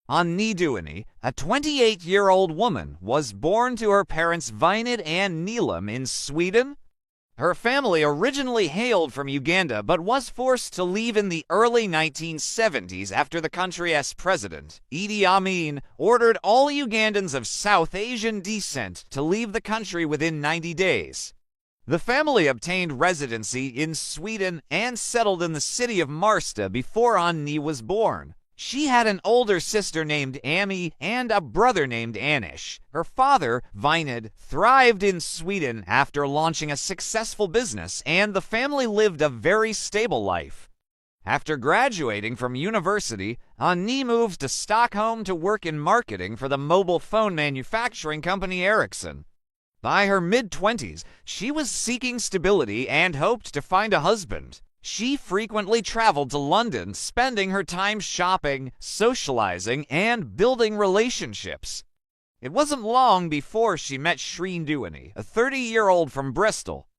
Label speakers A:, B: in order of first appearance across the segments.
A: Anni Dewani, a 28-year-old woman, was born to her parents Vinod and Neelam in Sweden. Her family originally hailed from Uganda but was forced to leave in the early 1970s after the country's president, Idi Amin, ordered all Ugandans of South Asian descent to leave the country within 90 days. The family obtained residency in Sweden and settled in the city of Marsta before Anni was born. She had an older sister named Anni and a brother named Anish. Her father, Vinod, thrived in Sweden after launching a successful business, and the family lived a very stable life. After graduating from university, Anni moved to Stockholm to work in marketing for the mobile phone manufacturing company Ericsson. By her mid-20s, she was seeking stability and hoped to find a husband. She frequently traveled to London, spending her time shopping, socializing, and building relationships. It wasn't long before she met Shreen Dewani, a 30-year-old from Bristol.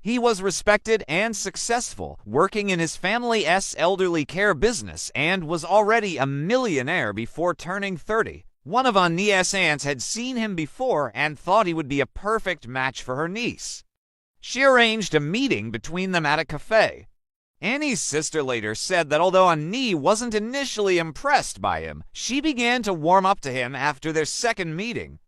A: He was respected and successful, working in his family's elderly care business, and was already a millionaire before turning 30. One of Anni's aunts had seen him before and thought he would be a perfect match for her niece. She arranged a meeting between them at a cafe. Anni's sister later said that although Anni wasn't initially impressed by him, she began to warm up to him after their second meeting.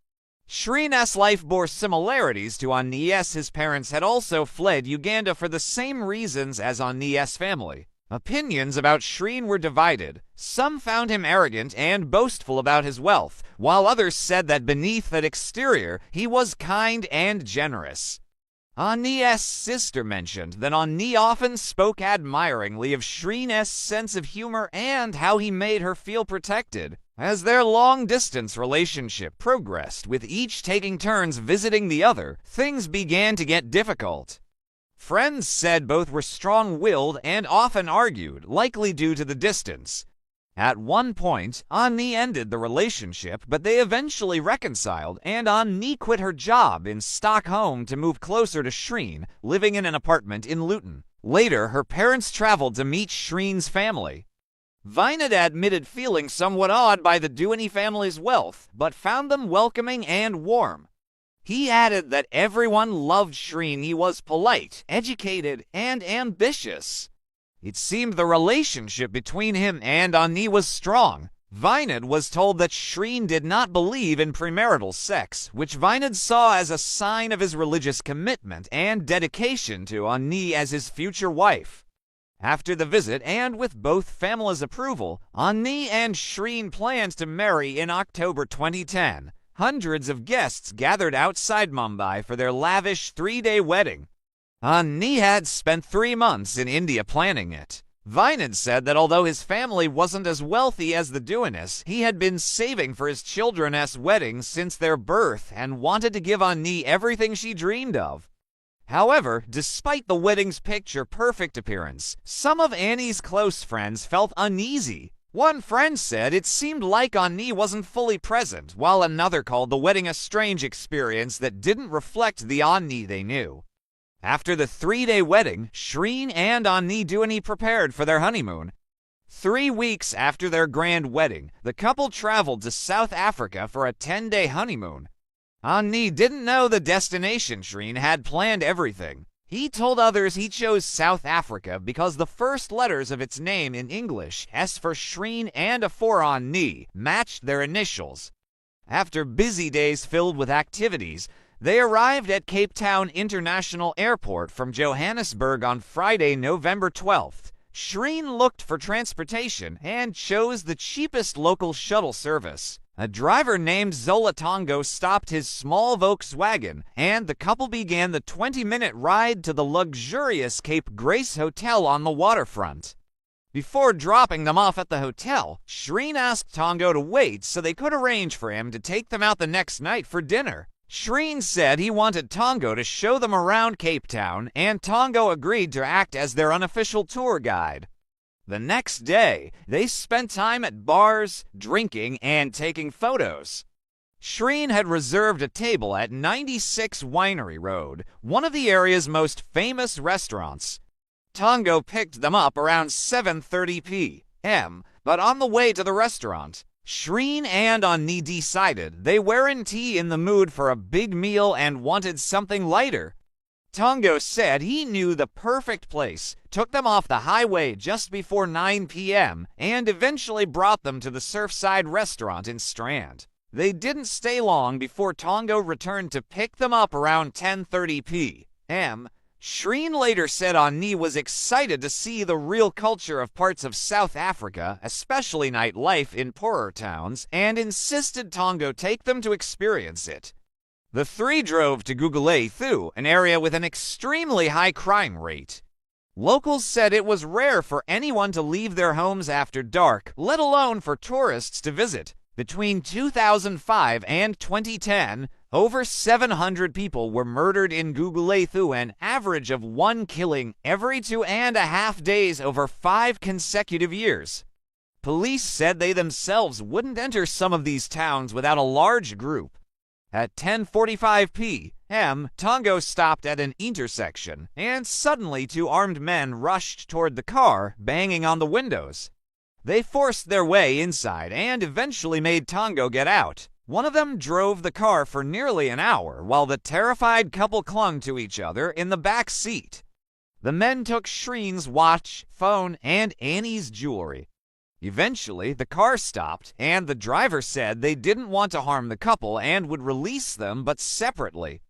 A: Shreen's life bore similarities to Anni's. His parents had also fled Uganda for the same reasons as Anni's family. Opinions about Shreen were divided. Some found him arrogant and boastful about his wealth, while others said that beneath that exterior, he was kind and generous. Anni's sister mentioned that Anni often spoke admiringly of Shreen's sense of humor and how he made her feel protected. As their long-distance relationship progressed, with each taking turns visiting the other, things began to get difficult. Friends said both were strong-willed and often argued, likely due to the distance. At one point, Anni ended the relationship, but they eventually reconciled, and Anni quit her job in Stockholm to move closer to Shreen, living in an apartment in Luton. Later, her parents traveled to meet Shreen's family. Vinod admitted feeling somewhat awed by the Dewani family's wealth, but found them welcoming and warm. He added that everyone loved Shreen. He was polite, educated, and ambitious. It seemed the relationship between him and Anni was strong. Vinod was told that Shreen did not believe in premarital sex, which Vinod saw as a sign of his religious commitment and dedication to Anni as his future wife. After the visit, and with both families' approval, Anni and Shreen planned to marry in October 2010. Hundreds of guests gathered outside Mumbai for their lavish 3-day wedding. Anni had spent 3 months in India planning it. Vinod said that although his family wasn't as wealthy as the Dewanis, he had been saving for his children's weddings since their birth and wanted to give Anni everything she dreamed of. However, despite the wedding's picture-perfect appearance, some of Anni's close friends felt uneasy. One friend said it seemed like Anni wasn't fully present, while another called the wedding a strange experience that didn't reflect the Anni they knew. After the 3-day wedding, Shreen and Anni Dewani prepared for their honeymoon. 3 weeks after their grand wedding, the couple traveled to South Africa for a 10-day honeymoon. Anni didn't know the destination. Shreen had planned everything. He told others he chose South Africa because the first letters of its name in English, S for Shreen and A for Anni, matched their initials. After busy days filled with activities, they arrived at Cape Town International Airport from Johannesburg on Friday, November 12th. Shreen looked for transportation and chose the cheapest local shuttle service. A driver named Zola Tongo stopped his small Volkswagen, and the couple began the 20-minute ride to the luxurious Cape Grace Hotel on the waterfront. Before dropping them off at the hotel, Shreen asked Tongo to wait so they could arrange for him to take them out the next night for dinner. Shreen said he wanted Tongo to show them around Cape Town, and Tongo agreed to act as their unofficial tour guide. The next day, they spent time at bars, drinking, and taking photos. Shreen had reserved a table at 96 Winery Road, one of the area's most famous restaurants. Tongo picked them up around 7:30 p.m., but on the way to the restaurant, Shreen and Anni decided they weren't in the mood for a big meal and wanted something lighter. Tongo said he knew the perfect place, took them off the highway just before 9 p.m., and eventually brought them to the Surfside restaurant in Strand. They didn't stay long before Tongo returned to pick them up around 10:30 p.m. Shreen later said Anni was excited to see the real culture of parts of South Africa, especially nightlife in poorer towns, and insisted Tongo take them to experience it. The three drove to Gugulethu, an area with an extremely high crime rate. Locals said it was rare for anyone to leave their homes after dark, let alone for tourists to visit. Between 2005 and 2010, over 700 people were murdered in Gugulethu, an average of one killing every 2.5 days over 5 consecutive years. Police said they themselves wouldn't enter some of these towns without a large group. At 10:45 p.m., Tongo stopped at an intersection, and suddenly 2 armed men rushed toward the car, banging on the windows. They forced their way inside and eventually made Tongo get out. One of them drove the car for nearly an hour while the terrified couple clung to each other in the back seat. The men took Shreen's watch, phone, and Anni's jewelry. Eventually, the car stopped, and the driver said they didn't want to harm the couple and would release them, but separately.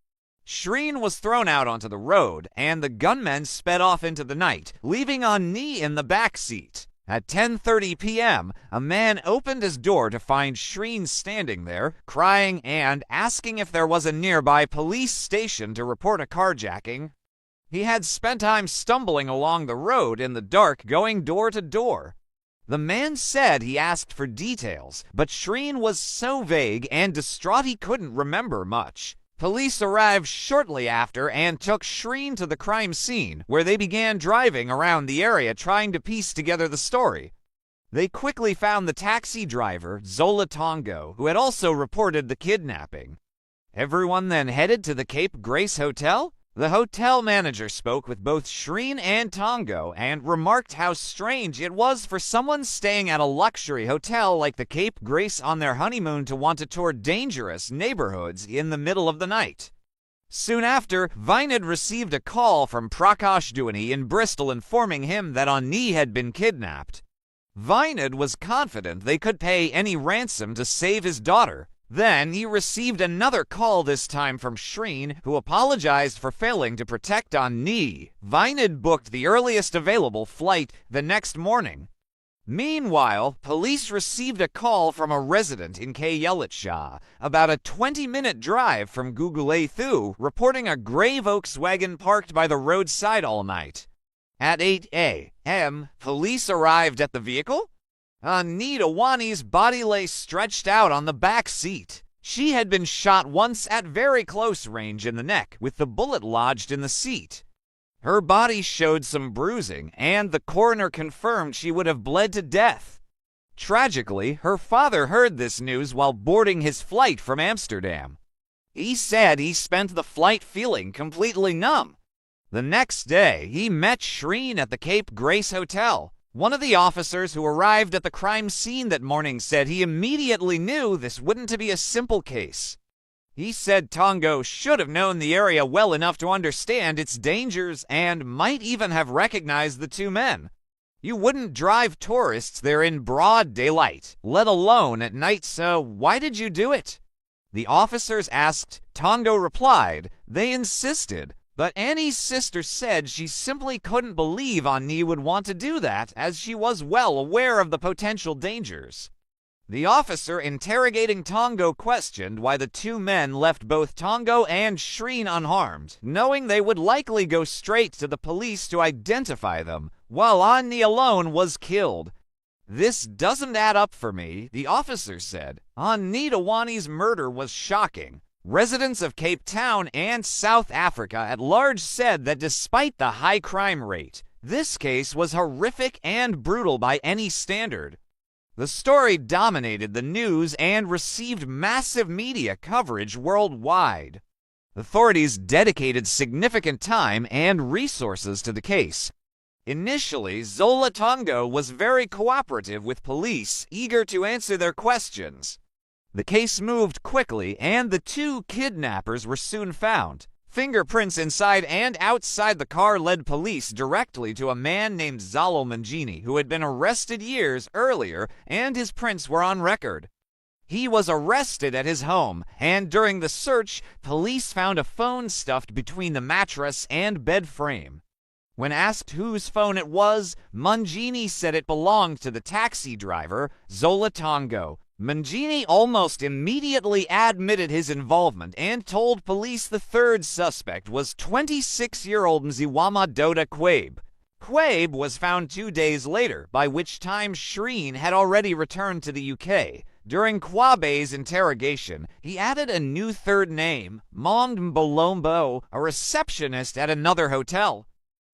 A: Shreen was thrown out onto the road, and the gunmen sped off into the night, leaving Anni in the back seat. At 10:30 p.m., a man opened his door to find Shreen standing there, crying and asking if there was a nearby police station to report a carjacking. He had spent time stumbling along the road in the dark, going door to door. The man said he asked for details, but Shreen was so vague and distraught he couldn't remember much. Police arrived shortly after and took Shreen to the crime scene, where they began driving around the area trying to piece together the story. They quickly found the taxi driver, Zola Tongo, who had also reported the kidnapping. Everyone then headed to the Cape Grace Hotel. The hotel manager spoke with both Shreen and Tongo and remarked how strange it was for someone staying at a luxury hotel like the Cape Grace on their honeymoon to want to tour dangerous neighborhoods in the middle of the night. Soon after, Vinod received a call from Prakash Dewani in Bristol informing him that Anni had been kidnapped. Vinod was confident they could pay any ransom to save his daughter. Then he received another call, this time from Shreen, who apologized for failing to protect Anni. Vinod booked the earliest available flight the next morning. Meanwhile, police received a call from a resident in Kayelitshaw, about a 20-minute drive from Gugulethu, reporting a gray Volkswagen parked by the roadside all night. At 8 a.m., police arrived at the vehicle. Anni Dewani's body lay stretched out on the back seat. She had been shot once at very close range in the neck, with the bullet lodged in the seat. Her body showed some bruising, and the coroner confirmed she would have bled to death. Tragically, her father heard this news while boarding his flight from Amsterdam. He said he spent the flight feeling completely numb. The next day, he met Shreen at the Cape Grace Hotel. One of the officers who arrived at the crime scene that morning said he immediately knew this wouldn't be a simple case. He said Tongo should have known the area well enough to understand its dangers and might even have recognized the 2 men. You wouldn't drive tourists there in broad daylight, let alone at night, so why did you do it? The officers asked. Tongo replied, they insisted. But Anni's sister said she simply couldn't believe Anni would want to do that, as she was well aware of the potential dangers. The officer interrogating Tongo questioned why the 2 men left both Tongo and Shreen unharmed, knowing they would likely go straight to the police to identify them, while Anni alone was killed. This doesn't add up for me, the officer said. Anni Dewani's murder was shocking. Residents of Cape Town and South Africa at large said that despite the high crime rate, this case was horrific and brutal by any standard. The story dominated the news and received massive media coverage worldwide. Authorities dedicated significant time and resources to the case. Initially, Zola Tongo was very cooperative with police, eager to answer their questions. The case moved quickly, and the two kidnappers were soon found. Fingerprints inside and outside the car led police directly to a man named Zalo Mangini, who had been arrested years earlier, and his prints were on record. He was arrested at his home, and during the search, police found a phone stuffed between the mattress and bed frame. When asked whose phone it was, Mangini said it belonged to the taxi driver, Zola Tongo. Mangini almost immediately admitted his involvement and told police the third suspect was 26-year-old Mziwama Doda Quabe. Quabe was found 2 days later, by which time Shreen had already returned to the UK. During Kwabe's interrogation, he added a new third name, Mond Mbolombo, a receptionist at another hotel.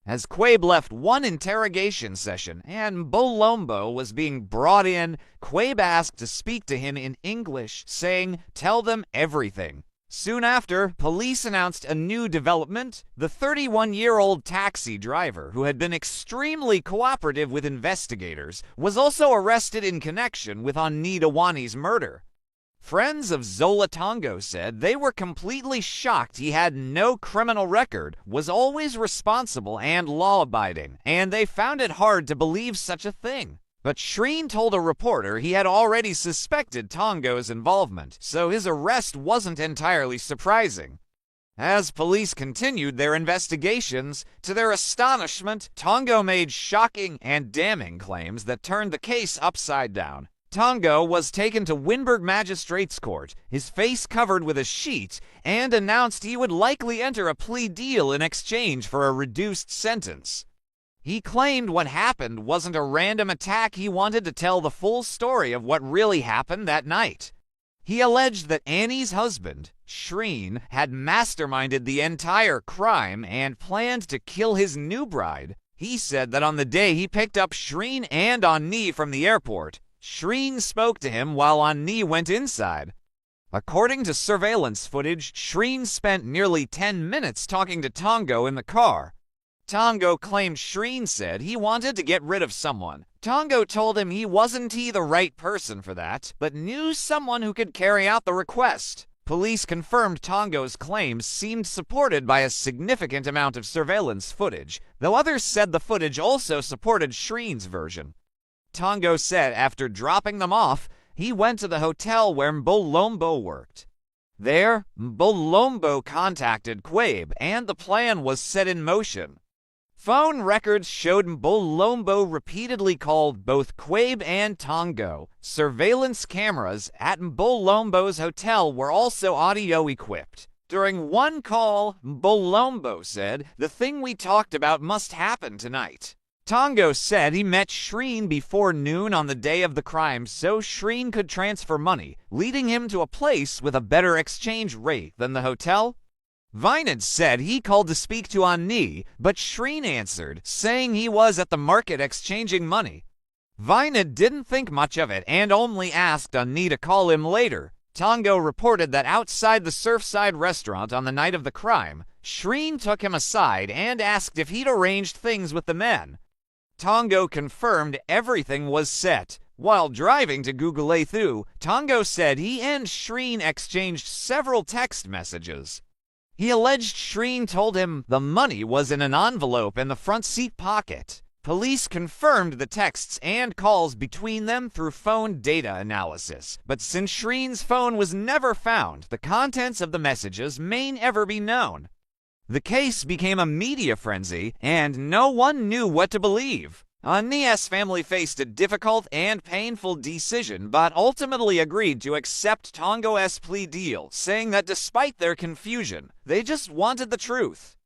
A: As Quabe left one interrogation session and Mbolombo was being brought in, Quabe asked to speak to him in English, saying, "Tell them everything." Soon after, police announced a new development. The 31-year-old taxi driver, who had been extremely cooperative with investigators, was also arrested in connection with Anni Dewani's murder. Friends of Zola Tongo said they were completely shocked he had no criminal record, was always responsible and law-abiding, and they found it hard to believe such a thing. But Shreen told a reporter he had already suspected Tongo's involvement, so his arrest wasn't entirely surprising. As police continued their investigations, to their astonishment, Tongo made shocking and damning claims that turned the case upside down. Tongo was taken to Wynberg Magistrates Court, his face covered with a sheet, and announced he would likely enter a plea deal in exchange for a reduced sentence. He claimed what happened wasn't a random attack. He wanted to tell the full story of what really happened that night. He alleged that Anni's husband, Shreen, had masterminded the entire crime and planned to kill his new bride. He said that on the day he picked up Shreen and Anni from the airport, Shreen spoke to him while Anni went inside. According to surveillance footage, Shreen spent nearly 10 minutes talking to Tongo in the car. Tongo claimed Shreen said he wanted to get rid of someone. Tongo told him he wasn't the right person for that, but knew someone who could carry out the request. Police confirmed Tongo's claims seemed supported by a significant amount of surveillance footage, though others said the footage also supported Shreen's version. Tongo said after dropping them off, he went to the hotel where Mbolombo worked. There, Mbolombo contacted Quabe, and the plan was set in motion. Phone records showed Mbolombo repeatedly called both Quabe and Tongo. Surveillance cameras at Mbolombo's hotel were also audio-equipped. During one call, Mbolombo said, "The thing we talked about must happen tonight." Tongo said he met Shreen before noon on the day of the crime so Shreen could transfer money, leading him to a place with a better exchange rate than the hotel. Vinod said he called to speak to Anni, but Shreen answered, saying he was at the market exchanging money. Vinod didn't think much of it and only asked Anni to call him later. Tongo reported that outside the Surfside restaurant on the night of the crime, Shreen took him aside and asked if he'd arranged things with the men. Tongo confirmed everything was set. While driving to Gugulethu, Tongo said he and Shreen exchanged several text messages. He alleged Shreen told him the money was in an envelope in the front seat pocket. Police confirmed the texts and calls between them through phone data analysis, but since Shreen's phone was never found, the contents of the messages may never be known. The case became a media frenzy, and no one knew what to believe. Anni's family faced a difficult and painful decision, but ultimately agreed to accept Tongo's plea deal, saying that despite their confusion, they just wanted the truth.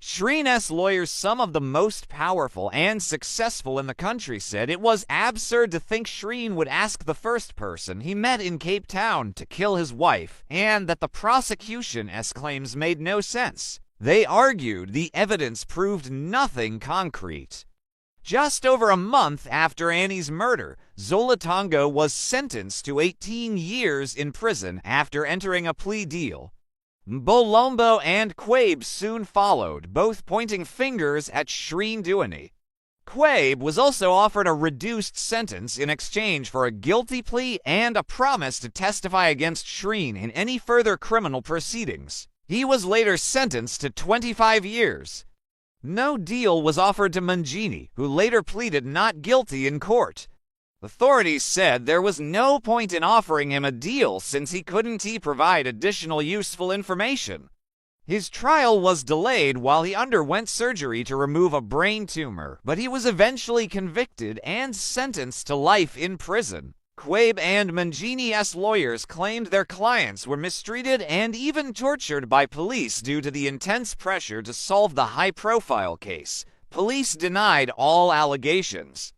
A: Shreen's lawyers, some of the most powerful and successful in the country, said it was absurd to think Shreen would ask the first person he met in Cape Town to kill his wife, and that the prosecution's claims made no sense. They argued the evidence proved nothing concrete. Just over a month after Anni's murder, Zola Tongo was sentenced to 18 years in prison after entering a plea deal. Mbolombo and Quabe soon followed, both pointing fingers at Shreen Dewani. Quabe was also offered a reduced sentence in exchange for a guilty plea and a promise to testify against Shreen in any further criminal proceedings. He was later sentenced to 25 years. No deal was offered to Mangini, who later pleaded not guilty in court. Authorities said there was no point in offering him a deal since he couldn't provide additional useful information. His trial was delayed while he underwent surgery to remove a brain tumor, but he was eventually convicted and sentenced to life in prison. Quabe and Mangini's lawyers claimed their clients were mistreated and even tortured by police due to the intense pressure to solve the high-profile case. Police denied all allegations.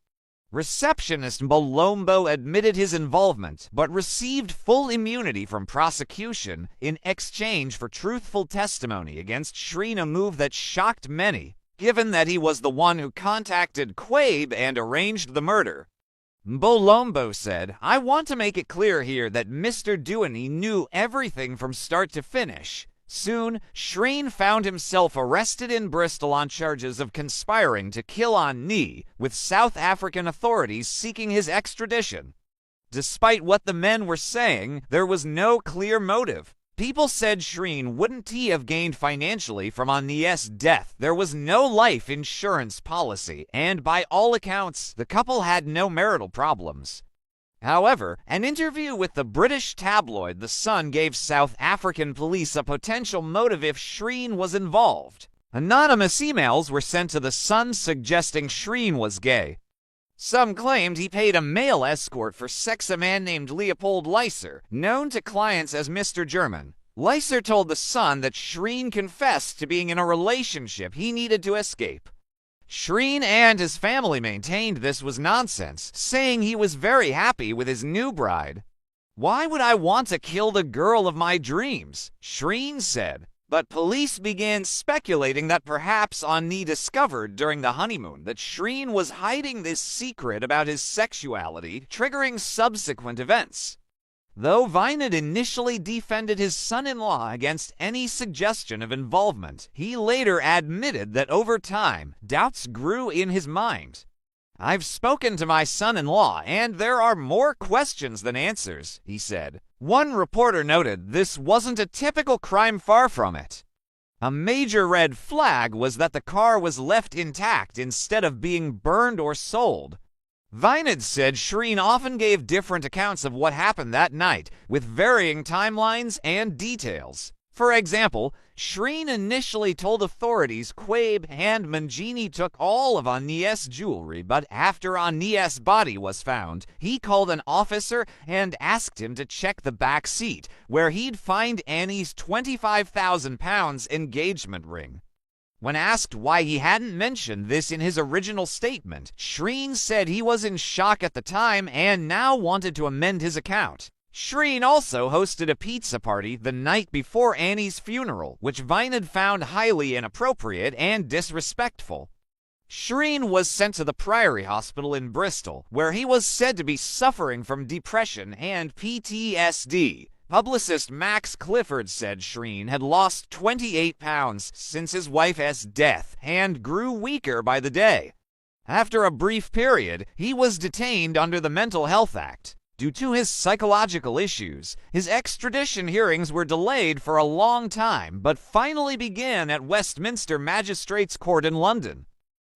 A: Receptionist Malombo admitted his involvement, but received full immunity from prosecution in exchange for truthful testimony against Shreen, a move that shocked many, given that he was the one who contacted Quabe and arranged the murder. Malombo said, "I want to make it clear here that Mr. Dewani knew everything from start to finish." Soon, Shreen found himself arrested in Bristol on charges of conspiring to kill Anni, with South African authorities seeking his extradition. Despite what the men were saying, there was no clear motive. People said Shreen wouldn't have gained financially from Anni's death. There was no life insurance policy, and by all accounts, the couple had no marital problems. However, an interview with the British tabloid The Sun gave South African police a potential motive if Shreen was involved. Anonymous emails were sent to The Sun suggesting Shreen was gay. Some claimed he paid a male escort for sex. A man named Leopold Leiser, known to clients as Mr. German. Leiser told The Sun that Shreen confessed to being in a relationship he needed to escape. Shreen and his family maintained this was nonsense, saying he was very happy with his new bride. "Why would I want to kill the girl of my dreams?" Shreen said. But police began speculating that perhaps Anni discovered during the honeymoon that Shreen was hiding this secret about his sexuality, triggering subsequent events. Though Vinod initially defended his son-in-law against any suggestion of involvement, he later admitted that over time, doubts grew in his mind. "I've spoken to my son-in-law, and there are more questions than answers," he said. One reporter noted this wasn't a typical crime, far from it. A major red flag was that the car was left intact instead of being burned or sold. Vinod said Shreen often gave different accounts of what happened that night, with varying timelines and details. For example, Shreen initially told authorities Quabe and Mangini took all of Anni's jewelry, but after Anni's body was found, he called an officer and asked him to check the back seat, where he'd find Anni's £25,000 engagement ring. When asked why he hadn't mentioned this in his original statement, Shreen said he was in shock at the time and now wanted to amend his account. Shreen also hosted a pizza party the night before Anni's funeral, which Vinod found highly inappropriate and disrespectful. Shreen was sent to the Priory Hospital in Bristol, where he was said to be suffering from depression and PTSD. Publicist Max Clifford said Shreen had lost 28 pounds since his wife's death and grew weaker by the day. After a brief period, he was detained under the Mental Health Act. Due to his psychological issues, his extradition hearings were delayed for a long time, but finally began at Westminster Magistrates Court in London.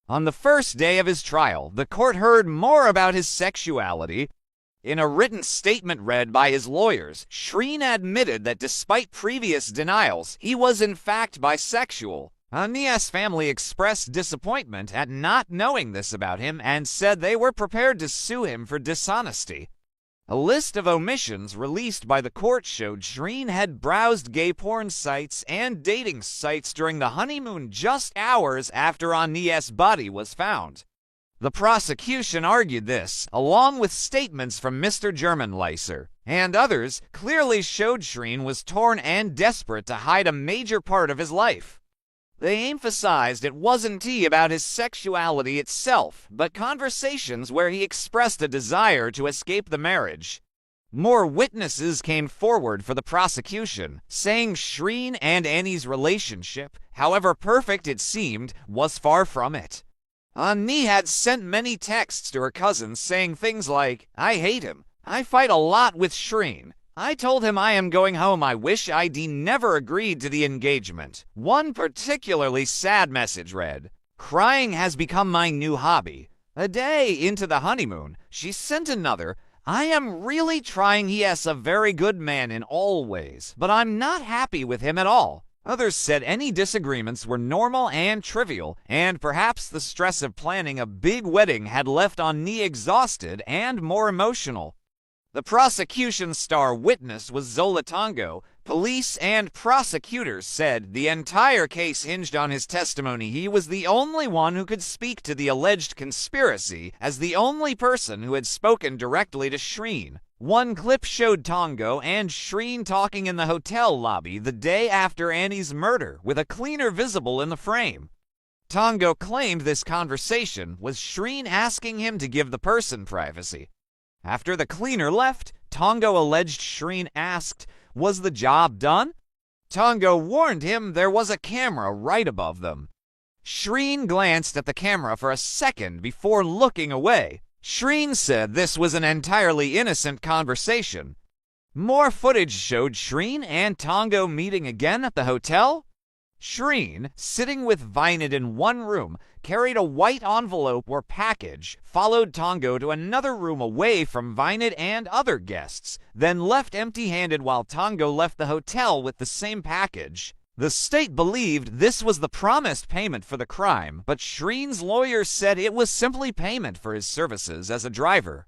A: On the first day of his trial, the court heard more about his sexuality. In a written statement read by his lawyers, Shreen admitted that despite previous denials, he was in fact bisexual. Anni's family expressed disappointment at not knowing this about him and said they were prepared to sue him for dishonesty. A list of omissions released by the court showed Shreen had browsed gay porn sites and dating sites during the honeymoon just hours after Anni's body was found. The prosecution argued this, along with statements from Mr. German Leiser and others, clearly showed Shreen was torn and desperate to hide a major part of his life. They emphasized it wasn't about his sexuality itself, but conversations where he expressed a desire to escape the marriage. More witnesses came forward for the prosecution, saying Shreen and Anni's relationship, however perfect it seemed, was far from it. Anni had sent many texts to her cousins saying things like, "I hate him. I fight a lot with Shreen. I told him I am going home. I wish I'd never agreed to the engagement." One particularly sad message read, "Crying has become my new hobby." A day into the honeymoon, she sent another, "I am really trying. He is a very good man in all ways, but I'm not happy with him at all." Others said any disagreements were normal and trivial, and perhaps the stress of planning a big wedding had left Anni exhausted and more emotional. The prosecution's star witness was Zola Tongo. Police and prosecutors said the entire case hinged on his testimony. He was the only one who could speak to the alleged conspiracy, as the only person who had spoken directly to Shreen. One clip showed Tongo and Shreen talking in the hotel lobby the day after Anni's murder, with a cleaner visible in the frame. Tongo claimed this conversation was Shreen asking him to give the person privacy. After the cleaner left, Tongo alleged Shreen asked, "Was the job done?" Tongo warned him there was a camera right above them. Shreen glanced at the camera for a second before looking away. Shreen said this was an entirely innocent conversation. More footage showed Shreen and Tongo meeting again at the hotel. Shreen, sitting with Vinod in one room, carried a white envelope or package, followed Tongo to another room away from Vinod and other guests, then left empty-handed while Tongo left the hotel with the same package. The state believed this was the promised payment for the crime, but Shreen's lawyer said it was simply payment for his services as a driver.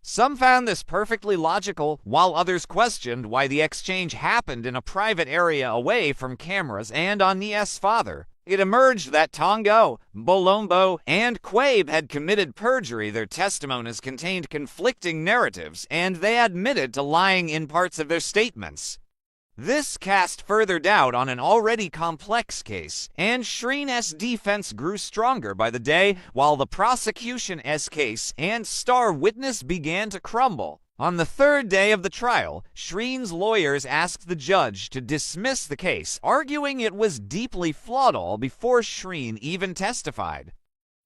A: Some found this perfectly logical, while others questioned why the exchange happened in a private area away from cameras and Anni's father. It emerged that Tongo, Bolombo, and Quabe had committed perjury. Their testimonies contained conflicting narratives, and they admitted to lying in parts of their statements. This cast further doubt on an already complex case, and Shreen's defense grew stronger by the day, while the prosecution's case and star witness began to crumble. On the third day of the trial, Shreen's lawyers asked the judge to dismiss the case, arguing it was deeply flawed all before Shreen even testified.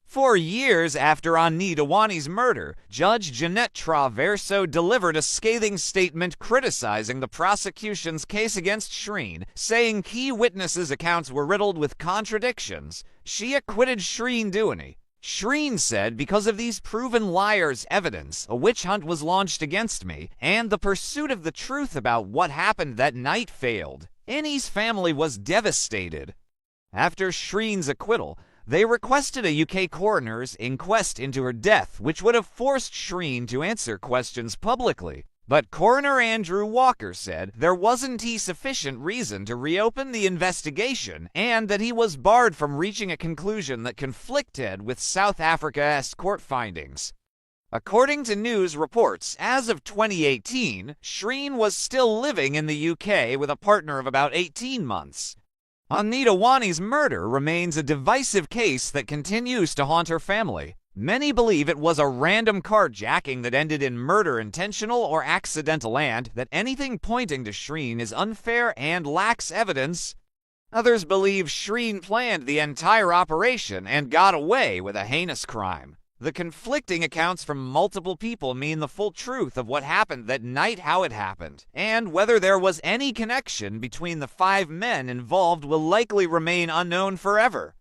A: 4 years after Anni Dewani's murder, Judge Jeanette Traverso delivered a scathing statement criticizing the prosecution's case against Shreen, saying key witnesses' accounts were riddled with contradictions. She acquitted Dewani. Shreen said, "Because of these proven liars' evidence, a witch hunt was launched against me, and the pursuit of the truth about what happened that night failed." Anni's family was devastated. After Shreen's acquittal, they requested a UK coroner's inquest into her death, which would have forced Shreen to answer questions publicly. But Coroner Andrew Walker said there wasn't sufficient reason to reopen the investigation and that he was barred from reaching a conclusion that conflicted with South Africa's court findings. According to news reports, as of 2018, Shreen was still living in the UK with a partner of about 18 months. Anni Dewani's murder remains a divisive case that continues to haunt her family. Many believe it was a random carjacking that ended in murder, intentional or accidental, and that anything pointing to Shreen is unfair and lacks evidence. Others believe Shreen planned the entire operation and got away with a heinous crime. The conflicting accounts from multiple people mean the full truth of what happened that night, how it happened, and whether there was any connection between the 5 men involved will likely remain unknown forever.